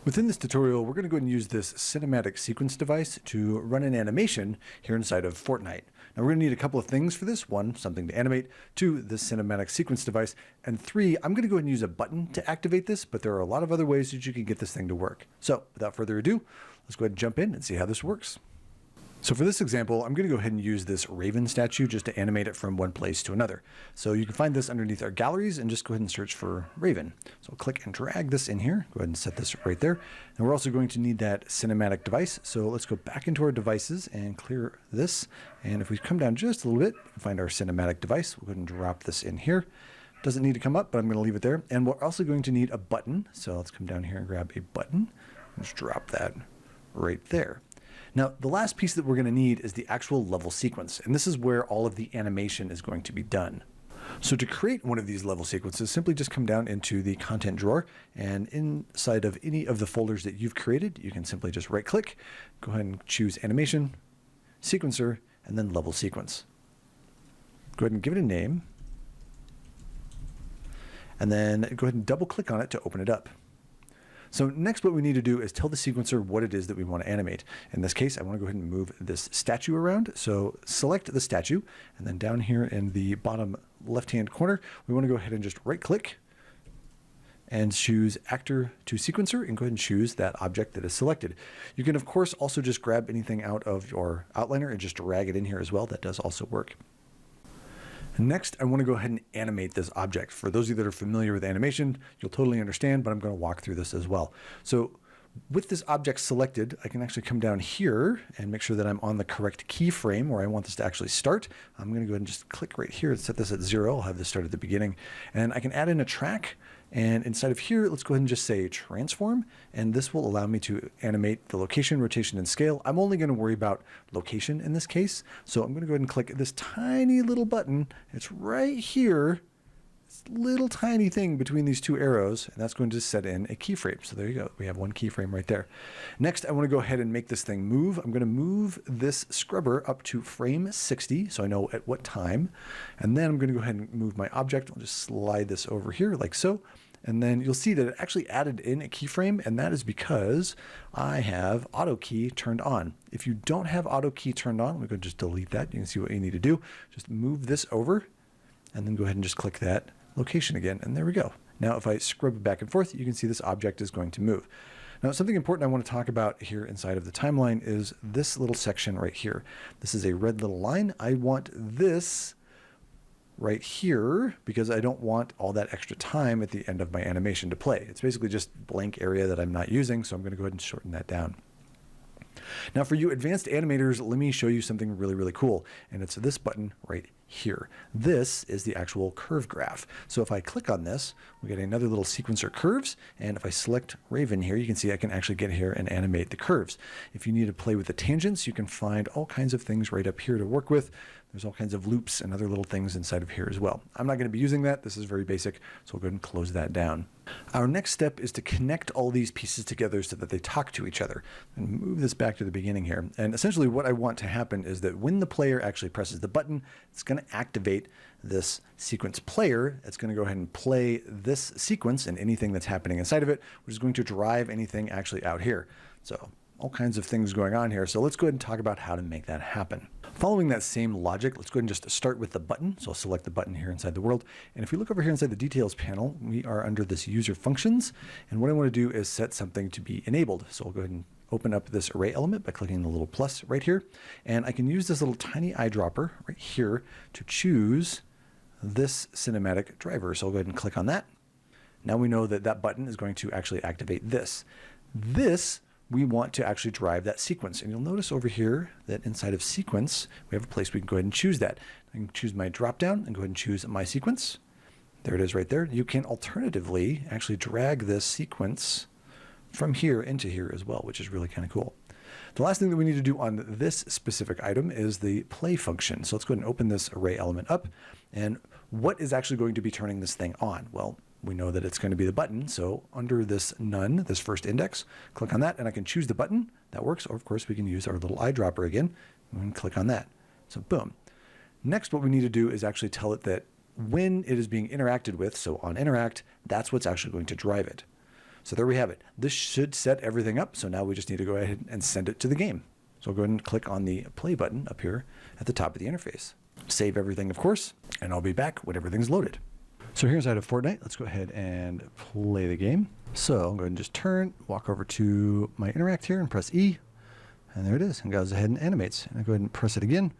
Within this tutorial, we're going to go ahead and use this cinematic sequence device to run an animation here inside of Fortnite. Now we're going to need a couple of things for this. One, something to animate. Two, this cinematic sequence device. And three, I'm going to go ahead and use a button to activate this, but there are a lot of other ways that you can get this thing to work. So without further ado, let's go ahead and jump in and see how this works. So for this example, I'm going to go ahead and use this Raven statue just to animate it from one place to another. So you can find this underneath our galleries and just go ahead and search for Raven. So I'll click and drag this in here. Go ahead and set this right there. And we're also going to need that cinematic device. So let's go back into our devices and clear this. And if we come down just a little bit, we can find our cinematic device. We'll go ahead and drop this in here. Doesn't need to come up, but I'm going to leave it there. And we're also going to need a button. So let's come down here and grab a button. Just drop that right there. Now, the last piece that we're going to need is the actual level sequence, and this is where all of the animation is going to be done. So to create one of these level sequences, simply just come down into the content drawer, and inside of any of the folders that you've created, you can simply just right click, go ahead and choose animation, sequencer, and then level sequence. Go ahead and give it a name, and then go ahead and double click on it to open it up. So next what we need to do is tell the sequencer what it is that we want to animate. In this case, I want to go ahead and move this statue around. So select the statue, and then down here in the bottom left-hand corner, we want to go ahead and just right-click and choose Actor to Sequencer and go ahead and choose that object that is selected. You can, of course, also just grab anything out of your outliner and just drag it in here as well. That does also work. Next, I want to go ahead and animate this object. For those of you that are familiar with animation, you'll totally understand, but I'm going to walk through this as well. So with this object selected, I can actually come down here and make sure that I'm on the correct keyframe where I want this to actually start. I'm going to go ahead and just click right here and set this at 0. I'll have this start at the beginning. And I can add in a track. And inside of here, let's go ahead and just say transform. And this will allow me to animate the location, rotation, and scale. I'm only going to worry about location in this case. So I'm going to go ahead and click this tiny little button. It's right here. This little tiny thing between these two arrows. And that's going to set in a keyframe. So there you go. We have one keyframe right there. Next, I want to go ahead and make this thing move. I'm going to move this scrubber up to frame 60. So I know at what time. And then I'm going to go ahead and move my object. I'll just slide this over here like so. And then you'll see that it actually added in a keyframe, and that is because I have Autokey turned on. If you don't have Autokey turned on, we're going to just delete that. You can see what you need to do. Just move this over, and then go ahead and just click that location again, and there we go. Now if I scrub it back and forth, you can see this object is going to move. Now something important I want to talk about here inside of the timeline is this little section right here. This is a red little line. I want this right here because I don't want all that extra time at the end of my animation to play. It's basically just blank area that I'm not using, so I'm going to go ahead and shorten that down. Now for you advanced animators, let me show you something really, really cool, and it's this button right here. This is the actual curve graph. So if I click on this, we get another little sequencer curves, and if I select Raven here, you can see I can actually get here and animate the curves. If you need to play with the tangents, you can find all kinds of things right up here to work with. There's all kinds of loops and other little things inside of here as well. I'm not going to be using that. This is very basic, so we'll go ahead and close that down. Our next step is to connect all these pieces together so that they talk to each other. And move this back to the beginning here. And essentially what I want to happen is that when the player actually presses the button, it's going to activate this sequence player. It's going to go ahead and play this sequence and anything that's happening inside of it, which is going to drive anything actually out here. So all kinds of things going on here. So let's go ahead and talk about how to make that happen. Following that same logic, let's go ahead and just start with the button. So I'll select the button here inside the world. And if we look over here inside the details panel, we are under this user functions. And what I want to do is set something to be enabled. So I'll go ahead and open up this array element by clicking the little plus right here. And I can use this little tiny eyedropper right here to choose this cinematic driver. So I'll go ahead and click on that. Now we know that that button is going to actually activate this. We want to actually drive that sequence. And you'll notice over here that inside of sequence, we have a place we can go ahead and choose that. I can choose my drop down and go ahead and choose my sequence. There it is right there. You can alternatively actually drag this sequence from here into here as well, which is really kind of cool. The last thing that we need to do on this specific item is the play function. So let's go ahead and open this array element up. And what is actually going to be turning this thing on? Well, we know that it's going to be the button. So under this none, this first index, click on that and I can choose the button. That works. Or of course we can use our little eyedropper again and click on that. So boom. Next, what we need to do is actually tell it that when it is being interacted with, so on interact, that's what's actually going to drive it. So there we have it. This should set everything up. So now we just need to go ahead and send it to the game. So I'll go ahead and click on the play button up here at the top of the interface. Save everything, of course, and I'll be back when everything's loaded. So here's out of Fortnite. Let's go ahead and play the game. So I'll go ahead and just walk over to my interact here and press E. And there it is. And goes ahead and animates. And I'll go ahead and press it again.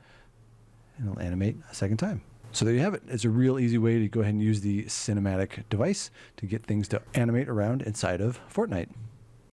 And it'll animate a second time. So there you have it. It's a real easy way to go ahead and use the cinematic device to get things to animate around inside of Fortnite.